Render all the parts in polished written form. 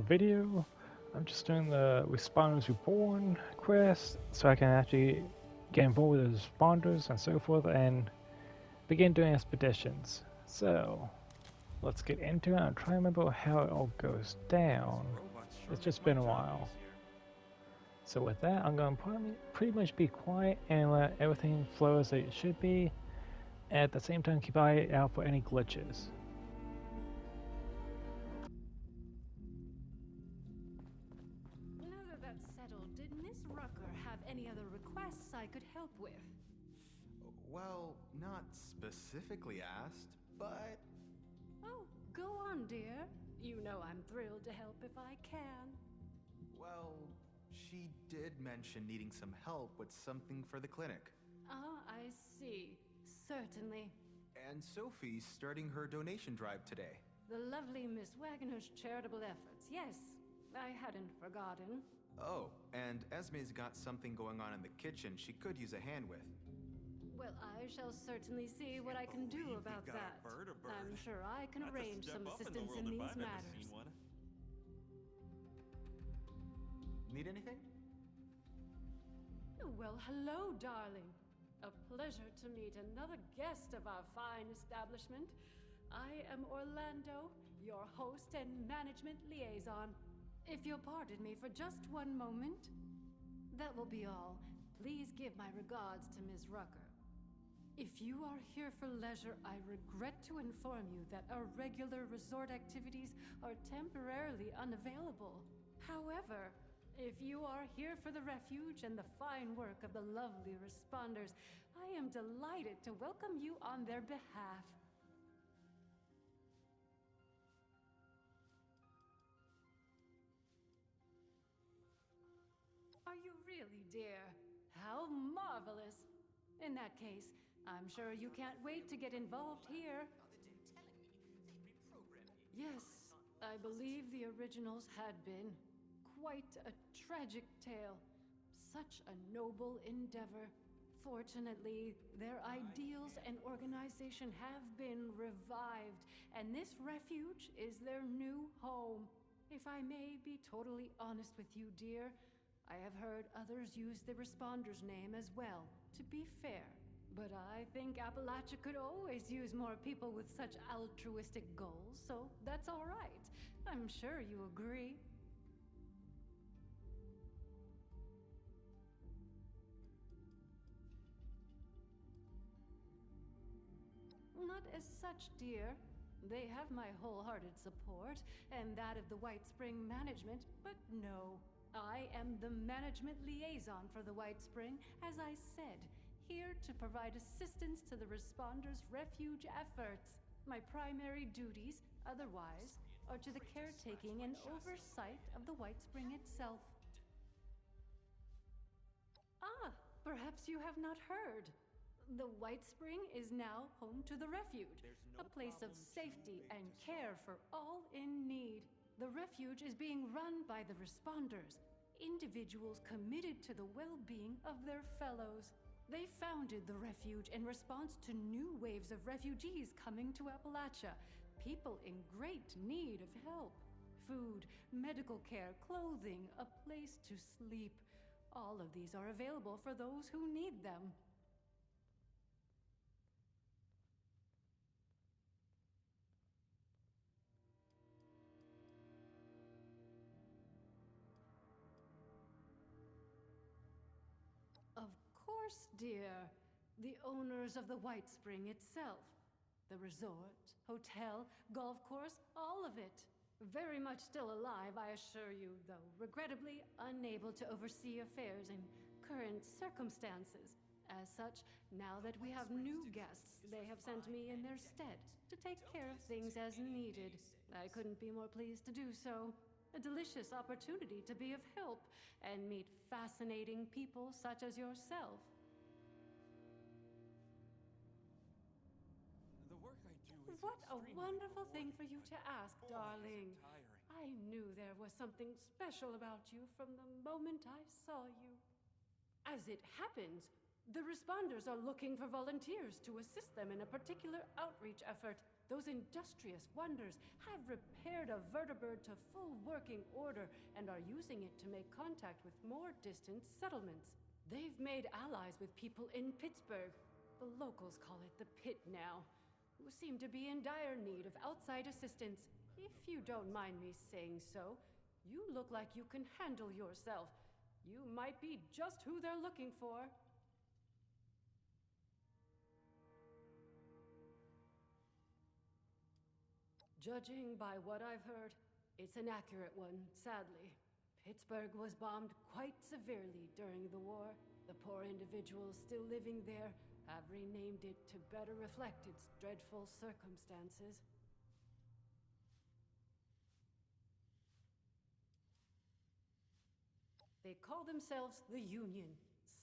video. I'm just doing the Responders Reborn quest so I can actually get involved with the responders and so forth and begin doing expeditions. So, let's get into it and try to remember how it all goes down. It's just been a while. So with that, I'm going to pretty much be quiet and let everything flow as it should be, and at the same time keep an eye out for any glitches. Now that that's settled, did Miss Rucker have any other requests I could help with? Well, not specifically asked, but... Oh, go on, dear. You know I'm thrilled to help if I can. Well, she did mention needing some help with something for the clinic. Ah, I see. Certainly. And Sophie's starting her donation drive today. The lovely Miss Wagner's charitable efforts. Yes, I hadn't forgotten. Oh, and Esme's got something going on in the kitchen she could use a hand with. Well, I shall certainly see what I can do about that. I'm sure I can arrange some assistance in these matters. Need anything? Well, hello, darling. A pleasure to meet another guest of our fine establishment. I am Orlando, your host and management liaison. If you'll pardon me for just one moment. That will be all. Please give my regards to Ms. Rucker. If you are here for leisure, I regret to inform you that our regular resort activities are temporarily unavailable. However, if you are here for the refuge and the fine work of the lovely responders, I am delighted to welcome you on their behalf. Are you really, dear? How marvelous! In that case, I'm sure you can't wait to get involved here. Yes, I believe the originals had been. Quite a tragic tale. Such a noble endeavor. Fortunately, their ideals and organization have been revived, and this refuge is their new home. If I may be totally honest with you, dear, I have heard others use the Responder's name as well, to be fair. But I think Appalachia could always use more people with such altruistic goals, so that's all right. I'm sure you agree. Not as such, dear. They have my wholehearted support, and that of the White Spring management, but no. I am the management liaison for the White Spring, as I said, here to provide assistance to the Responders' refuge efforts. My primary duties, otherwise, are to the caretaking and oversight of the White Spring itself. Ah, perhaps you have not heard. The White Spring is now home to the refuge, a place of safety and care for all in need. The refuge is being run by the responders, individuals committed to the well-being of their fellows. They founded the refuge in response to new waves of refugees coming to Appalachia, people in great need of help. Food, medical care, clothing, a place to sleep. All of these are available for those who need them. Of course, dear. The owners of the White Spring itself. The resort, hotel, golf course, all of it. Very much still alive, I assure you, though regrettably unable to oversee affairs in current circumstances. As such, now that we have new guests, they have sent me in their stead to take care of things as needed. I couldn't be more pleased to do so. A delicious opportunity to be of help and meet fascinating people such as yourself. What a wonderful thing for you to ask, darling. I knew there was something special about you from the moment I saw you. As it happens, the responders are looking for volunteers to assist them in a particular outreach effort. Those industrious wonders have repaired a vertibird to full working order and are using it to make contact with more distant settlements. They've made allies with people in Pittsburgh. The locals call it the Pit now, who seem to be in dire need of outside assistance. If you don't mind me saying so, you look like you can handle yourself. You might be just who they're looking for. Judging by what I've heard, it's an accurate one, sadly. Pittsburgh was bombed quite severely during the war. The poor individuals still living there have renamed it to better reflect its dreadful circumstances. They call themselves the Union.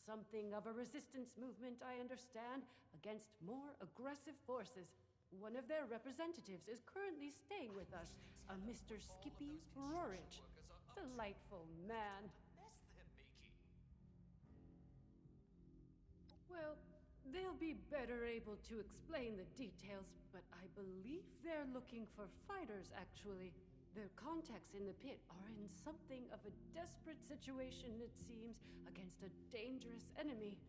Something of a resistance movement, I understand, against more aggressive forces. One of their representatives is currently staying with us, a Mr. Skippy Rorich. Delightful man. Well, they'll be better able to explain the details, but I believe they're looking for fighters, actually. Their contacts in the pit are in something of a desperate situation, it seems, against a dangerous enemy.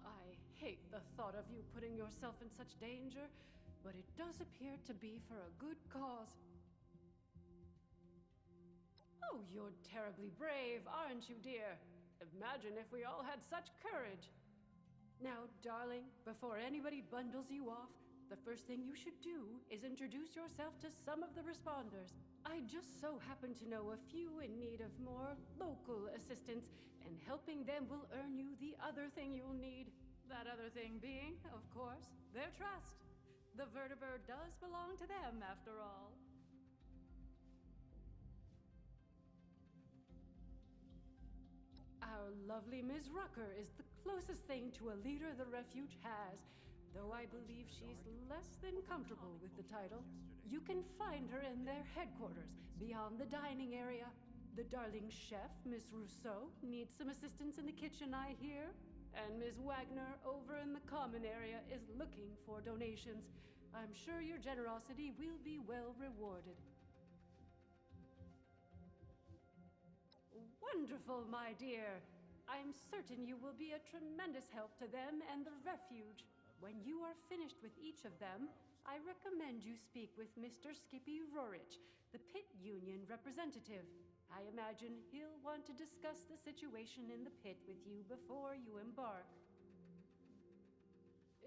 I hate the thought of you putting yourself in such danger, but it does appear to be for a good cause. Oh, you're terribly brave, aren't you, dear? Imagine if we all had such courage. Now, darling, before anybody bundles you off, the first thing you should do is introduce yourself to some of the responders. I just so happen to know a few in need of more local assistance, and helping them will earn you the other thing you'll need. That other thing being, of course, their trust. The vertibird does belong to them, after all. Our lovely Ms. Rucker is the closest thing to a leader the refuge has, though I believe she's less than comfortable with the title. You can find her in their headquarters, beyond the dining area. The darling chef, Miss Rousseau, needs some assistance in the kitchen, I hear. And Ms. Wagner, over in the common area, is looking for donations. I'm sure your generosity will be well rewarded. Wonderful, my dear. I'm certain you will be a tremendous help to them and the refuge. When you are finished with each of them, I recommend you speak with Mr. Skippy Rorich, the Pit Union representative. I imagine he'll want to discuss the situation in the pit with you before you embark.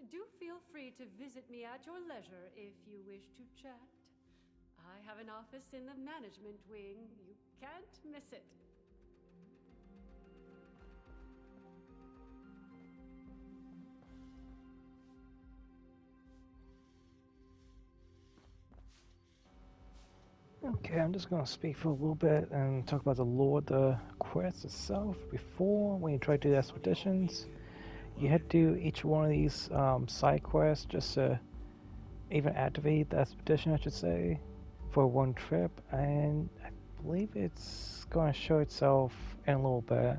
Do feel free to visit me at your leisure if you wish to chat. I have an office in the management wing. You can't miss it. Okay, I'm just going to speak for a little bit and talk about the lore of the quest itself. Before, when you try to do expeditions, you had to do each one of these side quests just to even activate the expedition, I should say, for one trip. And I believe it's going to show itself in a little bit.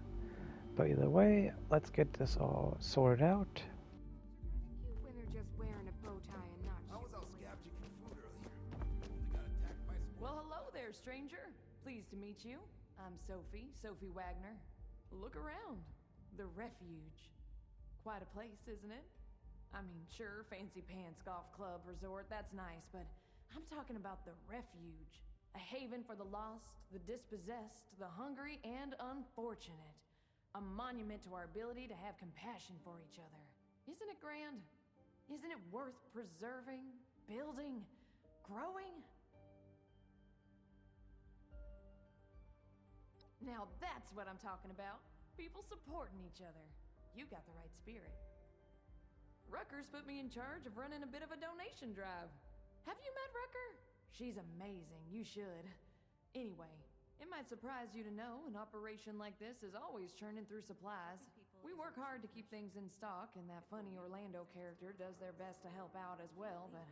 But either way, let's get this all sorted out. When they're just wearing a bow tie and not I was out shooting. scavenging for food earlier. Only got attacked by squirrels. Well, hello there, stranger. Pleased to meet you. I'm Sophie Wagner. Look around. The refuge. Quite a place, isn't it? I mean, sure, fancy pants golf club resort, that's nice, but I'm talking about the refuge. A haven for the lost, the dispossessed, the hungry, and unfortunate. A monument to our ability to have compassion for each other. Isn't it grand? Isn't it worth preserving, building, growing? Now that's what I'm talking about. People supporting each other. You got the right spirit. Rucker's put me in charge of running a bit of a donation drive. Have you met Rucker? She's amazing, you should. Anyway, it might surprise you to know an operation like this is always churning through supplies. We work hard to keep things in stock, and that funny Orlando character does their best to help out as well, but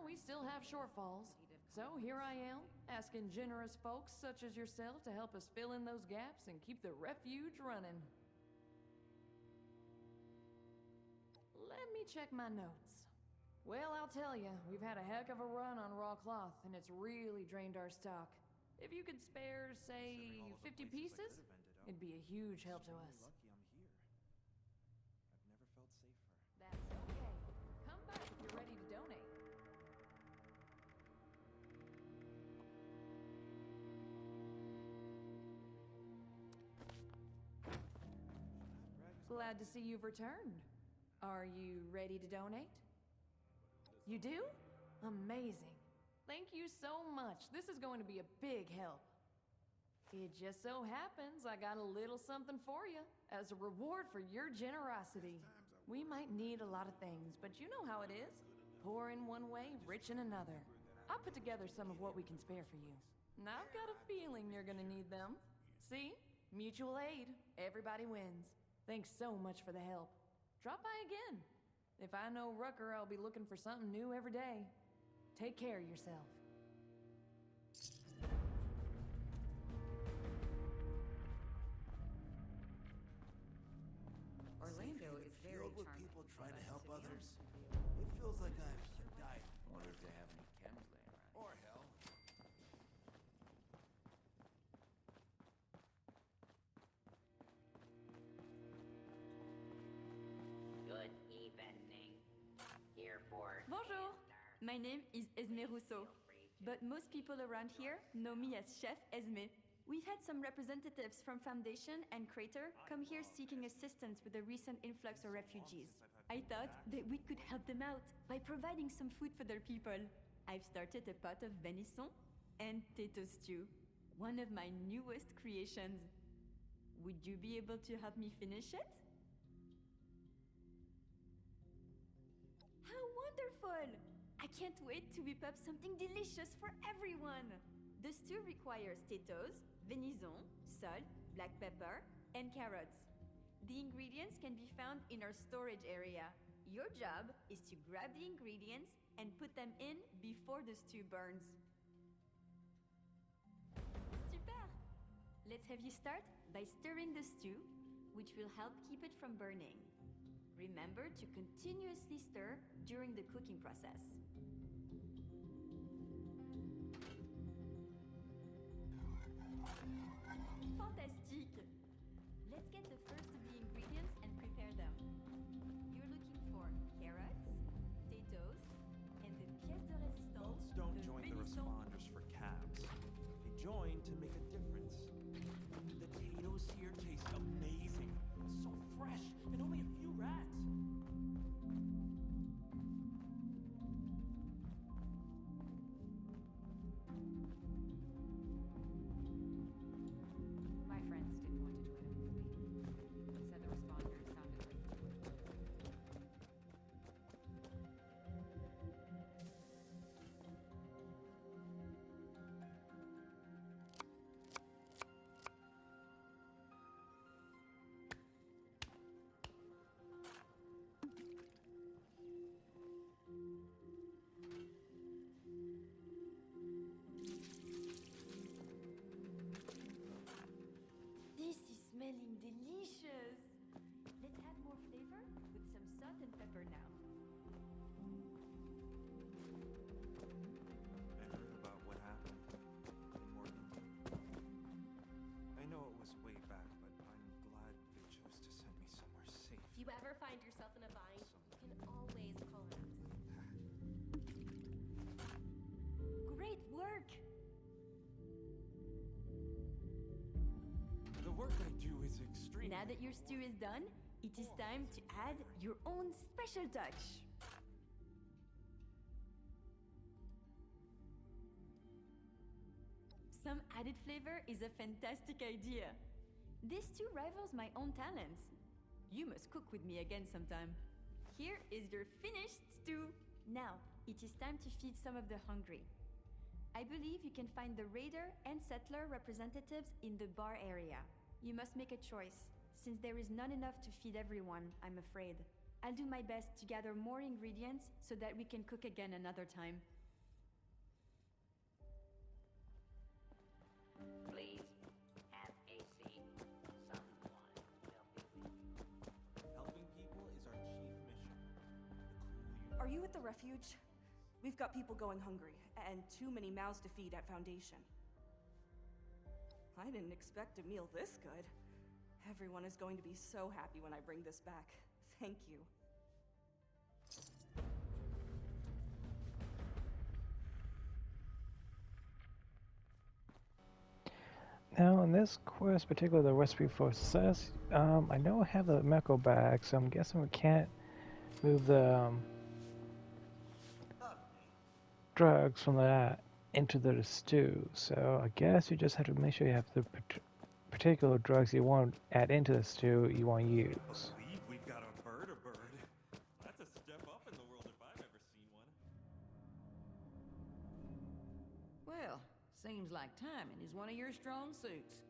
we still have shortfalls. So here I am, asking generous folks such as yourself to help us fill in those gaps and keep the refuge running. Let me check my notes. Well, I'll tell you, we've had a heck of a run on raw cloth, and it's really drained our stock. If you could spare, say, Considering all of the 50 places I pieces, could've ended up, it'd be a huge help to extremely us. lucky I'm here. I've never felt safer. That's okay. Come back if you're ready to donate. Glad to see you've returned. Are you ready to donate? You do? Amazing. Thank you so much. This is going to be a big help. It just so happens I got a little something for you as a reward for your generosity. We might need a lot of things, but you know how it is. Poor in one way, rich in another. I put together some of what we can spare for you. And I've got a feeling you're gonna need them. See? Mutual aid. Everybody wins. Thanks so much for the help. Drop by again. If I know Rucker, I'll be looking for something new every day. Take care of yourself. Orlando is very Filled with charming. people trying to but help be honest others. with you, It feels like I've died. wonder if they have any chems laying around. Or hell. Good evening. Here for Bonjour, my name is Esme Rousseau, but most people around here know me as Chef Esme. We've had some representatives from Foundation and Crater come here seeking assistance with the recent influx of refugees. I thought that we could help them out by providing some food for their people. I've started a pot of venison and potato stew, one of my newest creations. Would you be able to help me finish it? How wonderful! I can't wait to whip up something delicious for everyone! The stew requires potatoes, venison, salt, black pepper, and carrots. The ingredients can be found in our storage area. Your job is to grab the ingredients and put them in before the stew burns. Super! Let's have you start by stirring the stew, which will help keep it from burning. Remember to continuously stir during the cooking process. Fantastique! Let's get the first of the ingredients and prepare them. You're looking for carrots, potatoes, and the pièce de résistance. Boats don't the join the venison. responders for cabs. They join to make a difference. The potatoes here taste amazing. So fresh, and only a few rats. My friends didn't want to join in with me. They said the responders sounded like too much work. This is smelling delicious. Let's add more flavor with some salt and pepper now. I heard about what happened in Morganton. I know it was way back, but I'm glad they chose to send me somewhere safe. If you ever find yourself in a bind, you can always call on us. Great work! The work I do is extreme. Now that your stew is done, it is time to add your own special touch. Some added flavor is a fantastic idea. This stew rivals my own talents. You must cook with me again sometime. Here is your finished stew. Now, it is time to feed some of the hungry. I believe you can find the raider and settler representatives in the bar area. You must make a choice, since there is not enough to feed everyone, I'm afraid. I'll do my best to gather more ingredients so that we can cook again another time. Please have a seat. Someone will be with you. Helping people is our chief mission. The cool Are Are you at the refuge? We've got people going hungry, and too many mouths to feed at Foundation. I didn't expect a meal this good. Everyone is going to be so happy when I bring this back. Thank you. Now, in this quest, particularly the recipe for success, I know I have the medical bag, so I'm guessing we can't move the drugs from that into the stew. So I guess you just have to make sure you have the particular drugs you want to add into the stew you want to use. I believe we've got a bird. That's a step up in the world if I've ever seen one. Well, seems like timing is one of your strong suits.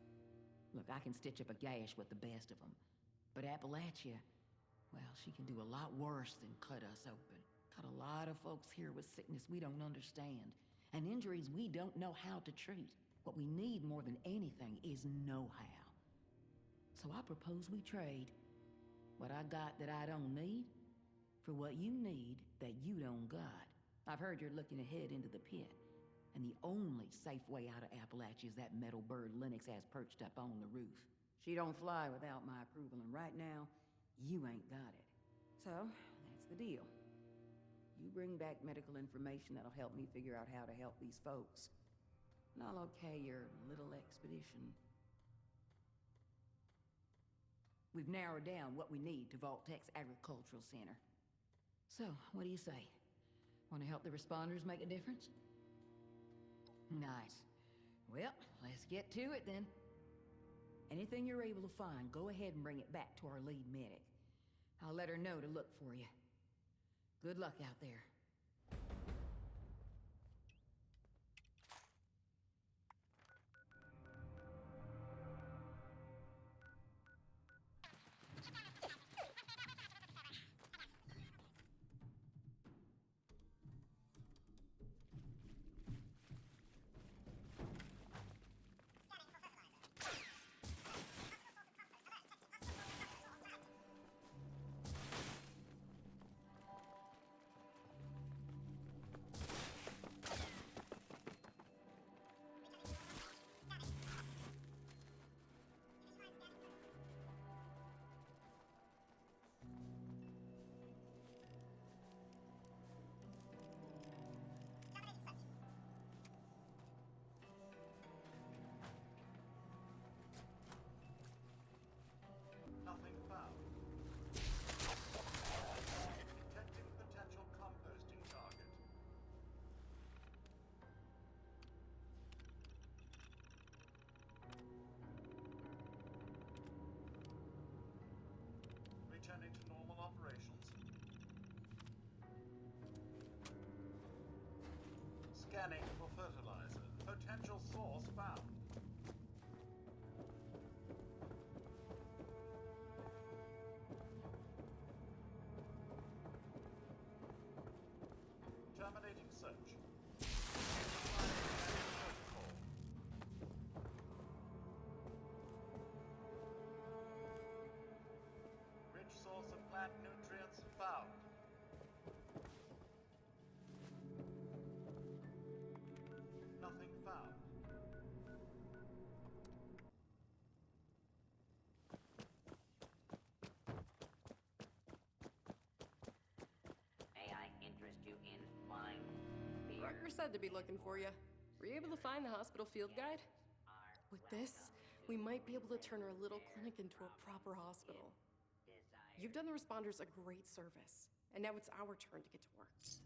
Look, I can stitch up a gash with the best of them. But Appalachia, well, she can do a lot worse than cut us open. Got a lot of folks here with sickness we don't understand, and injuries we don't know how to treat. What we need more than anything is know-how. So I propose we trade what I got that I don't need for what you need that you don't got. I've heard you're looking ahead into the pit, and the only safe way out of Appalachia is that metal bird Lennox has perched up on the roof. She don't fly without my approval, and right now, you ain't got it. So, that's the deal. You bring back medical information that'll help me figure out how to help these folks, and I'll okay your little expedition. We've narrowed down what we need to Vault-Tech's Agricultural Center. So, what do you say? Want to help the responders make a difference? Nice. Well, let's get to it then. Anything you're able to find, go ahead and bring it back to our lead medic. I'll let her know to look for you. Good luck out there. Nothing found. Detecting potential composting target. Returning to normal operations. Scanning for fertilizer. Potential source found. Terminating search. Rich source of plant nutrients found. Nothing found. May I interest you in flying? Rucker said to be looking for you. Were you able to find the hospital field guide? With this, we might be able to turn our little clinic into a proper hospital. You've done the responders a great service, and now it's our turn to get to work. So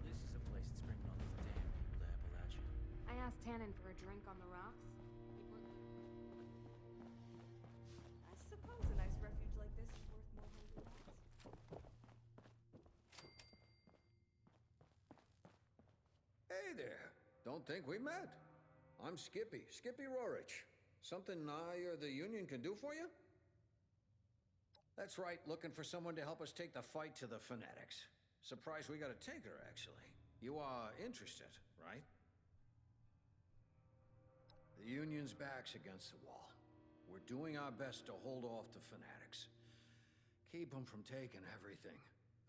this is a place that's bringing all these damn people to Appalachia. I asked Tannen for a drink on the rocks. I suppose a nice refuge like this is worth more hungry rats. Hey there. Don't think we met. I'm Skippy Rorich. Something I or the Union can do for you? That's right, looking for someone to help us take the fight to the Fanatics. Surprised we got a taker, actually. You are interested, right? The Union's back's against the wall. We're doing our best to hold off the Fanatics. Keep them from taking everything.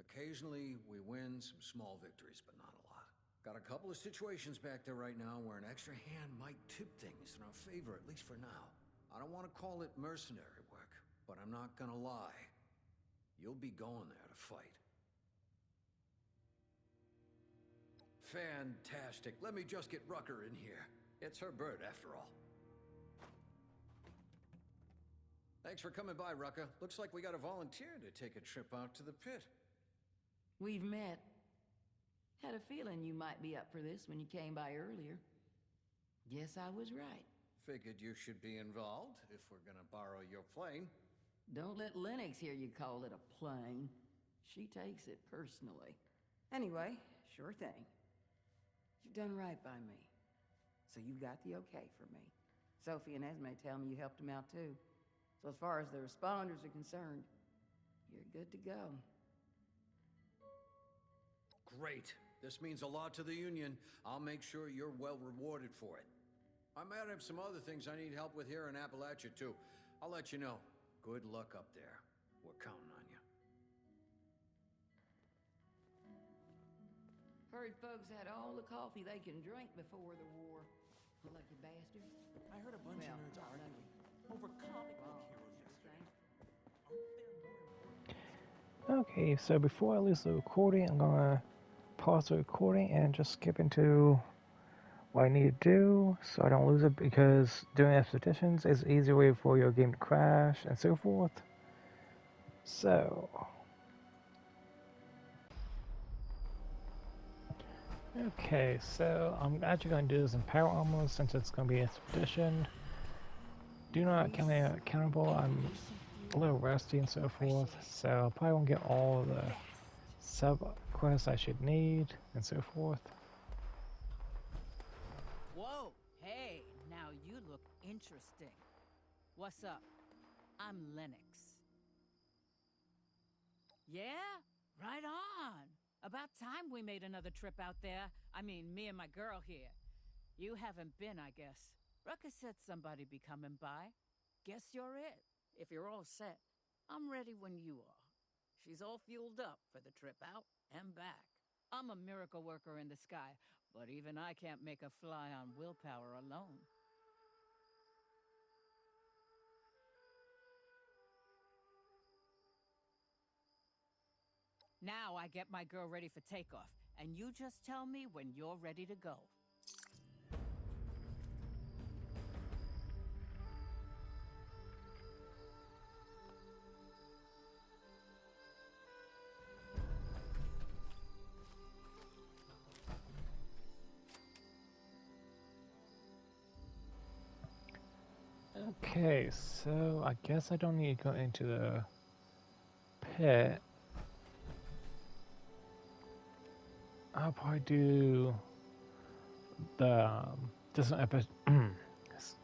Occasionally, we win some small victories, but not a lot. Got a couple of situations back there right now where an extra hand might tip things in our favor, at least for now. I don't want to call it mercenary work, but I'm not gonna lie. You'll be going there to fight. Fantastic. Let me just get Rucker in here. It's her bird, after all. Thanks for coming by, Rucker. Looks like we got a volunteer to take a trip out to the pit. We've met. Had a feeling you might be up for this when you came by earlier. Guess I was right. Figured you should be involved, if we're gonna borrow your plane. Don't let Lennox hear you call it a plane. She takes it personally. Anyway, sure thing. You've done right by me. So you got the okay for me. Sophie and Esme tell me you helped them out too. So as far as the responders are concerned, you're good to go. Great. This means a lot to the Union. I'll make sure you're well rewarded for it. I might have some other things I need help with here in Appalachia too. I'll let you know. Good luck up there. We're counting on you. Heard folks had all the coffee they can drink before the war. Lucky bastards. I heard a bunch of nerds arguing over comic book heroes yesterday. Okay, so before I lose the recording, I'm gonna pause the recording and just skip into what I need to do so I don't lose it, because doing expeditions is an easy way for your game to crash and so forth. So, okay, so I'm actually going to do this in power armor since it's going to be an expedition. Do not count me accountable. I'm a little rusty and so forth, so I probably won't get all the sub-quests I should need and so forth. Whoa, hey, now you look interesting. What's up? I'm Lennox. Yeah? Right on. About time we made another trip out there. I mean, me and my girl here. You haven't been, I guess. Rucka said somebody'd be coming by. Guess you're it. If you're all set, I'm ready when you are. She's all fueled up for the trip out and back. I'm a miracle worker in the sky, but even I can't make a fly on willpower alone. Now I get my girl ready for takeoff, and you just tell me when you're ready to go. Okay, so I guess I don't need to go into the pit. I'll probably do the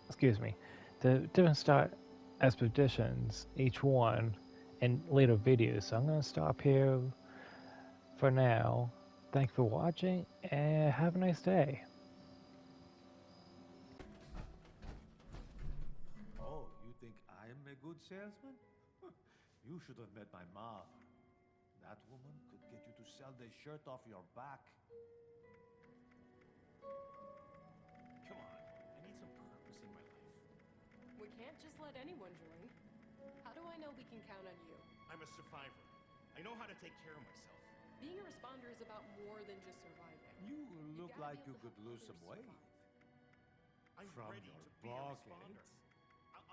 excuse me, the different start expeditions, each one in later videos. So I'm gonna stop here for now. Thanks for watching and have a nice day. Oh, you think I'm a good salesman? You should have met my mom. That woman could get you to sell the shirt off your back. Come on, I need some purpose in my life. We can't just let anyone join. How do I know we can count on you? I'm a survivor. I know how to take care of myself. Being a responder is about more than just surviving. You look gotta like be you able to could help lose some others weight. I'm From ready your to be a responder. pockets.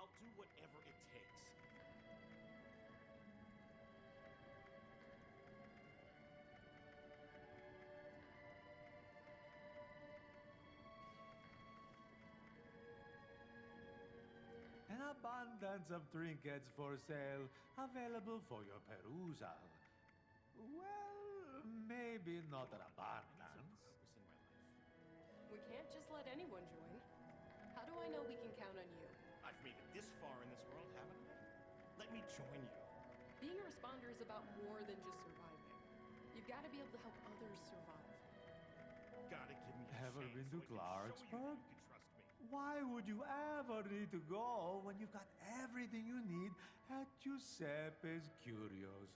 I'll do whatever it takes. An abundance of trinkets for sale, available for your perusal. Well, maybe not an abundance. We can't just let anyone join. How do I know we can count on you? I've made it this far in this world, haven't I? Let me join you. Being a responder is about more than just surviving. You've got to be able to help others survive. Gotta give me a Ever chance been so to I can show you Clarksburg? that you can trust me. Why would you ever need to go when you've got everything you need at Giuseppe's Curios?